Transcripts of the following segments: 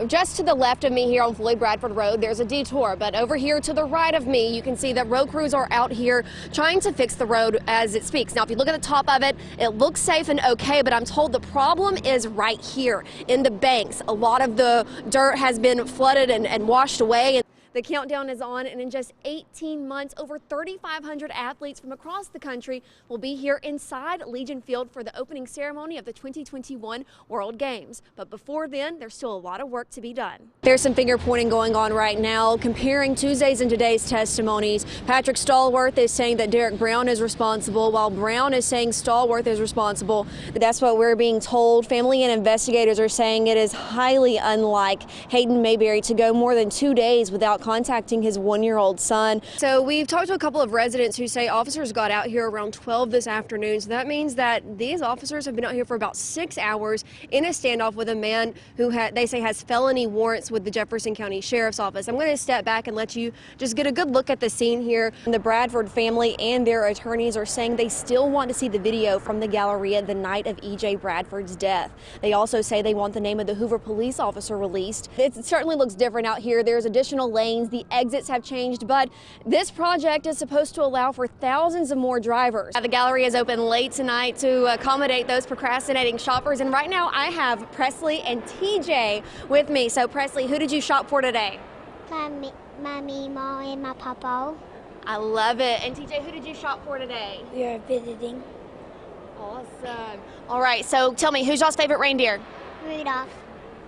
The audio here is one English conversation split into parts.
Just to the left of me here on Floyd Bradford Road, there's a detour, but over here to the right of me, you can see that road crews are out here trying to fix the road as it speaks. Now, if you look at the top of it, it looks safe and okay, but I'm told the problem is right here in the banks. A lot of the dirt has been flooded and washed away. The countdown is on, and in just 18 months, over 3,500 athletes from across the country will be here inside Legion Field for the opening ceremony of the 2021 World Games. But before then, there's still a lot of work to be done. There's some finger pointing going on right now, comparing Tuesday's and today's testimonies. Patrick Stallworth is saying that Derek Brown is responsible, while Brown is saying Stallworth is responsible. That's what we're being told. Family and investigators are saying it is highly unlike Hayden Mayberry to go more than 2 days without contacting his 1-year-old son. So we've talked to a couple of residents who say officers got out here around 12 this afternoon. So that means that these officers have been out here for about 6 hours in a standoff with a man who they say has felony warrants with the Jefferson County Sheriff's Office. I'm going to step back and let you just get a good look at the scene here. The Bradford family and their attorneys are saying they still want to see the video from the Galleria the night of E.J. Bradford's death. They also say they want the name of the Hoover police officer released. It certainly looks different out here. There's additional lanes. The exits have changed, but this project is supposed to allow for thousands of more drivers. The Galleria is open late tonight to accommodate those procrastinating shoppers, and right now I have Presley and TJ with me. So Presley, who did you shop for today? My mom and my papa. I love it. And TJ, who did you shop for today? You're visiting. Awesome. All right, so tell me, who's y'all's favorite reindeer? Rudolph.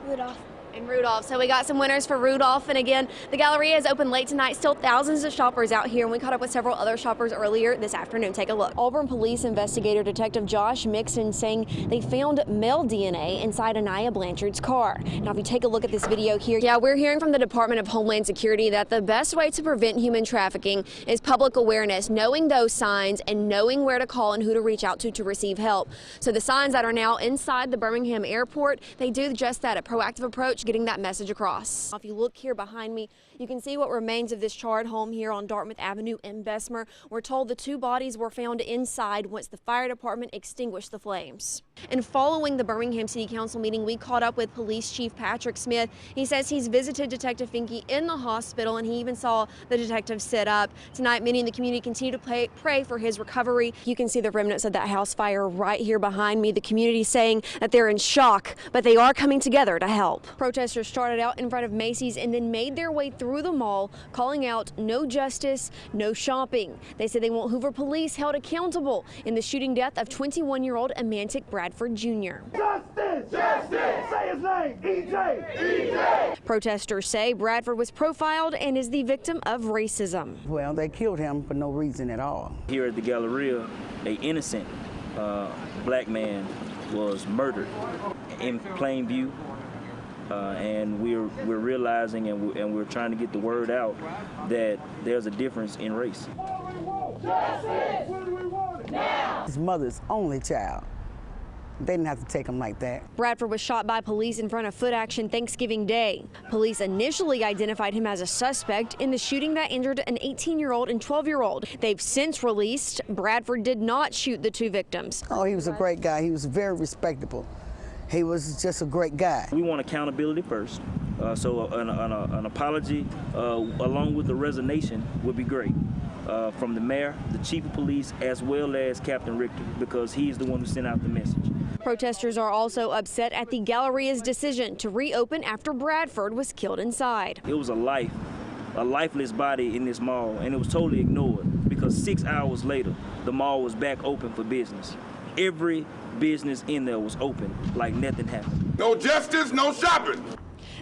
Rudolph. And Rudolph. So we got some winners for Rudolph. And again, the Galleria is open late tonight. Still thousands of shoppers out here. And we caught up with several other shoppers earlier this afternoon. Take a look. Auburn Police Investigator Detective Josh Mixon saying they found male DNA inside Anaya Blanchard's car. Now, if you take a look at this video here, yeah, we're hearing from the Department of Homeland Security that the best way to prevent human trafficking is public awareness, knowing those signs and knowing where to call and who to reach out to receive help. So the signs that are now inside the Birmingham airport, they do just that, a proactive approach, getting that message across. If you look here behind me, you can see what remains of this charred home here on Dartmouth Avenue in Bessemer. We're told the 2 bodies were found inside once the fire department extinguished the flames. And following the Birmingham City Council meeting, we caught up with Police Chief Patrick Smith. He says he's visited Detective Finke in the hospital, and he even saw the detective sit up. Tonight, many in the community continue to pray for his recovery. You can see the remnants of that house fire right here behind me. The community saying that they're in shock, but they are coming together to help. Protesters started out in front of Macy's and then made their way through the mall, calling out no justice, no shopping. They say they want Hoover police held accountable in the shooting death of 21-year-old Amantic Bradford Jr. Justice! Justice! Say his name, E.J. E.J. Protesters say Bradford was profiled and is the victim of racism. Well, they killed him for no reason at all. Here at the Galleria, an innocent black man was murdered in plain view. And we're realizing and we're trying to get the word out that there's a difference in race. His mother's only child. They didn't have to take him like that. Bradford was shot by police in front of Foot Action Thanksgiving Day. Police initially identified him as a suspect in the shooting that injured an 18-year-old and 12-year-old. They've since released Bradford did not shoot the 2 victims. Oh, he was a great guy. He was very respectable. He was just a great guy. We want accountability first, so an apology along with the resignation would be great from the mayor, the chief of police, as well as Captain Richter, because he's the one who sent out the message. Protesters are also upset at the Galleria's decision to reopen after Bradford was killed inside. It was a lifeless body in this mall, and it was totally ignored because 6 hours later, the mall was back open for business. Every business in there was open, like nothing happened. No justice, no shopping.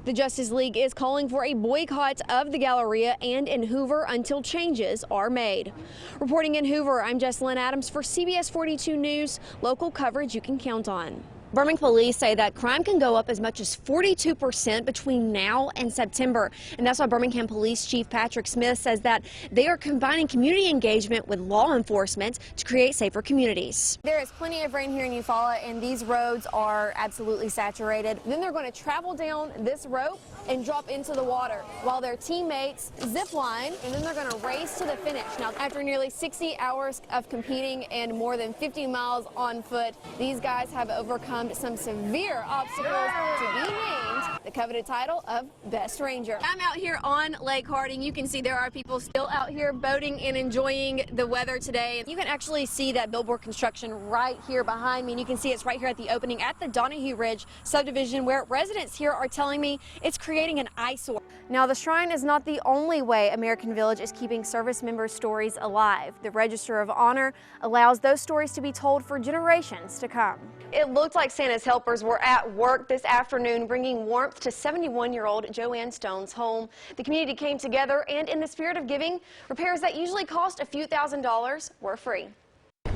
The Justice League is calling for a boycott of the Galleria and in Hoover until changes are made. Reporting in Hoover, I'm Jessalyn Adams for CBS 42 News, local coverage you can count on. Birmingham police say that crime can go up as much as 42% between now and September. And that's why Birmingham Police Chief Patrick Smith says that they are combining community engagement with law enforcement to create safer communities. There is plenty of rain here in Eufaula, and these roads are absolutely saturated. Then they're going to travel down this rope and drop into the water while their teammates zip line, and then they're going to race to the finish. Now, after nearly 60 hours of competing and more than 50 miles on foot, these guys have overcome some severe obstacles to be named the coveted title of Best Ranger. I'm out here on Lake Harding. You can see there are people still out here boating and enjoying the weather today. You can actually see that billboard construction right here behind me, and you can see it's right here at the opening at the Donahue Ridge subdivision, where residents here are telling me it's creating an eyesore. Now, the shrine is not the only way American Village is keeping service members' stories alive. The Register of Honor allows those stories to be told for generations to come. It looked like Santa's helpers were at work this afternoon, bringing warmth to 71-year-old Joanne Stone's home. The community came together, and in the spirit of giving, repairs that usually cost a few $1,000s were free.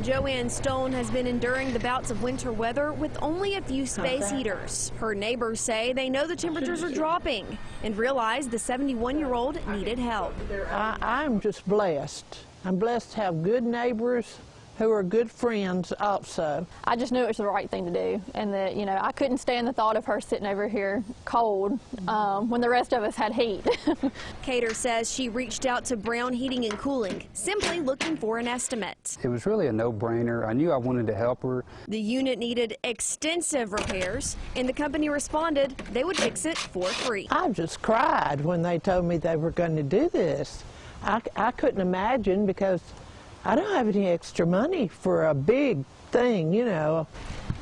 Joanne Stone has been enduring the bouts of winter weather with only a few space heaters. Her neighbors say they know the temperatures are dropping and realize the 71-year-old needed help. I'm just blessed. I'm blessed to have good neighbors who are good friends also. I just knew it was the right thing to do, and that, you know, I couldn't stand the thought of her sitting over here cold when the rest of us had heat. Cater says she reached out to Brown Heating and Cooling, simply looking for an estimate. It was really a no-brainer. I knew I wanted to help her. The unit needed extensive repairs, and the company responded they would fix it for free. I just cried when they told me they were going to do this. I couldn't imagine, because I don't have any extra money for a big thing, you know.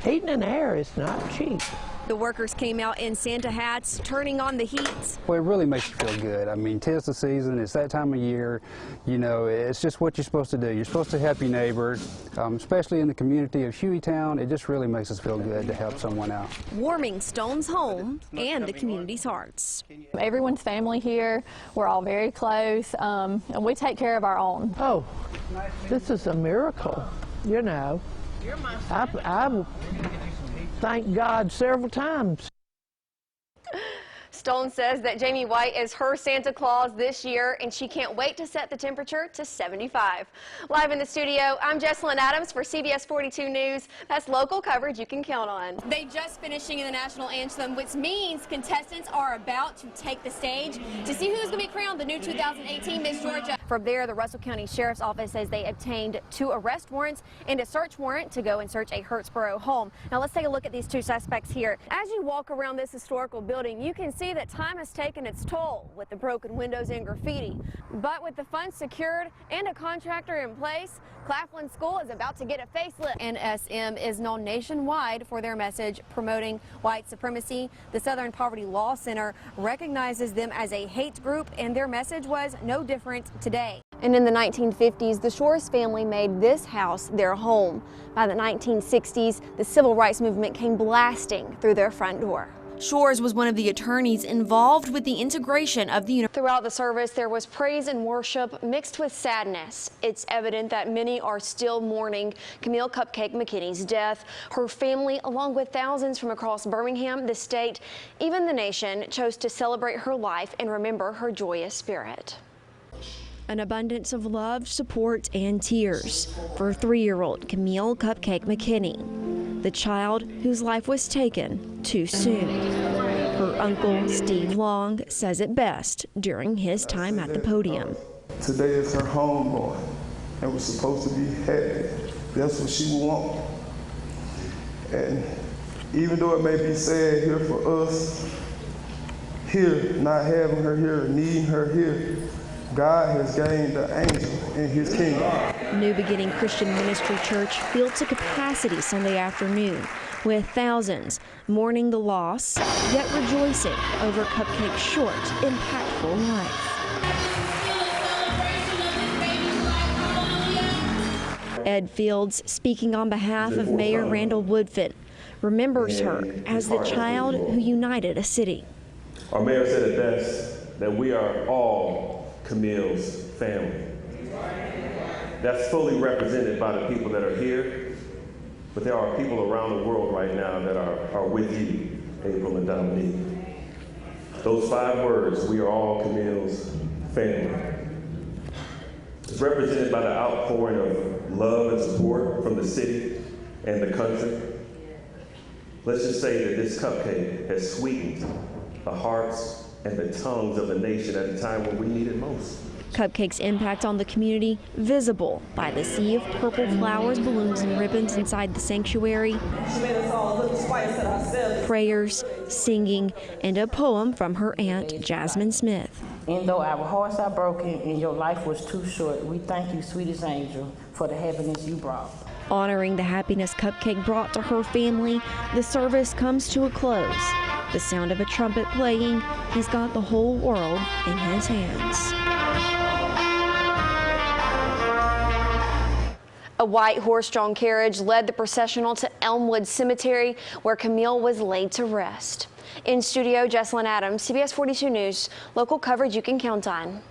Heating and air is not cheap. The workers came out in Santa hats, turning on the heat. Well, it really makes you feel good. I mean, 'tis the season, it's that time of year. You know, it's just what you're supposed to do. You're supposed to help your neighbor, especially in the community of HUEYTOWN. It just really makes us feel good to help someone out. Warming Stone's home and the community's hearts. Everyone's family here. We're all very close, and we take care of our own. Oh, this is a miracle, you know. I thank God several times. Stone says that Jamie White is her Santa Claus this year, and she can't wait to set the temperature to 75. Live in the studio, I'm Jessalyn Adams for CBS 42 News. That's local coverage you can count on. They just finished singing the national anthem, which means contestants are about to take the stage to see who's going to be crowned the new 2018 Miss Georgia. From there, the Russell County Sheriff's Office says they obtained 2 arrest warrants and a search warrant to go and search a Hurtsboro home. Now let's take a look at these 2 suspects here. As you walk around this historical building, you can see that time has taken its toll with the broken windows and graffiti. But with the funds secured and a contractor in place, Claflin School is about to get a facelift. NSM is known nationwide for their message promoting white supremacy. The Southern Poverty Law Center recognizes them as a hate group, and their message was no different today. And in the 1950s, the Shores family made this house their home. By the 1960s, the civil rights movement came blasting through their front door. Shores was one of the attorneys involved with the integration of the university. Throughout the service, there was praise and worship mixed with sadness. It's evident that many are still mourning KAMILLE "Cupcake" McKinney's death. Her family, along with thousands from across Birmingham, the state, even the nation, chose to celebrate her life and remember her joyous spirit. An abundance of love, support, and tears for 3-year-old KAMILLE "Cupcake" McKinney, the child whose life was taken too soon. Her uncle, Steve Long, says it best during his time at the podium. Today is her homegoing, and we're supposed to be happy. That's what she will want. And even though it may be sad here for us, here, not having her here, needing her here, God has gained an angel in his kingdom. New Beginning Christian Ministry Church filled to capacity Sunday afternoon, with thousands mourning the loss, yet rejoicing over Cupcake's short, impactful life. Ed Fields, speaking on behalf of Mayor Randall Woodfin, remembers her as the child who united a city. Our mayor said it best, that we are all KAMILLE's family. That's fully represented by the people that are here, but there are people around the world right now that are with you, April and Dominique. Those 5 words, we are all KAMILLE's family. It's represented by the outpouring of love and support from the city and the country. Let's just say that this cupcake has sweetened the hearts and the tongues of the nation at a time when we need it most. Cupcake's impact on the community visible by the sea of purple flowers, balloons, and ribbons inside the sanctuary, prayers, singing, and a poem from her aunt, Jasmine Smith. And though our hearts are broken and your life was too short, we thank you, sweetest angel, for the happiness you brought. Honoring the happiness Cupcake brought to her family, the service comes to a close. The sound of a trumpet playing, he's got the whole world in his hands. A white horse-drawn carriage led the processional to Elmwood Cemetery, where Kamille was laid to rest. In studio, Jessalyn Adams, CBS 42 News, local coverage you can count on.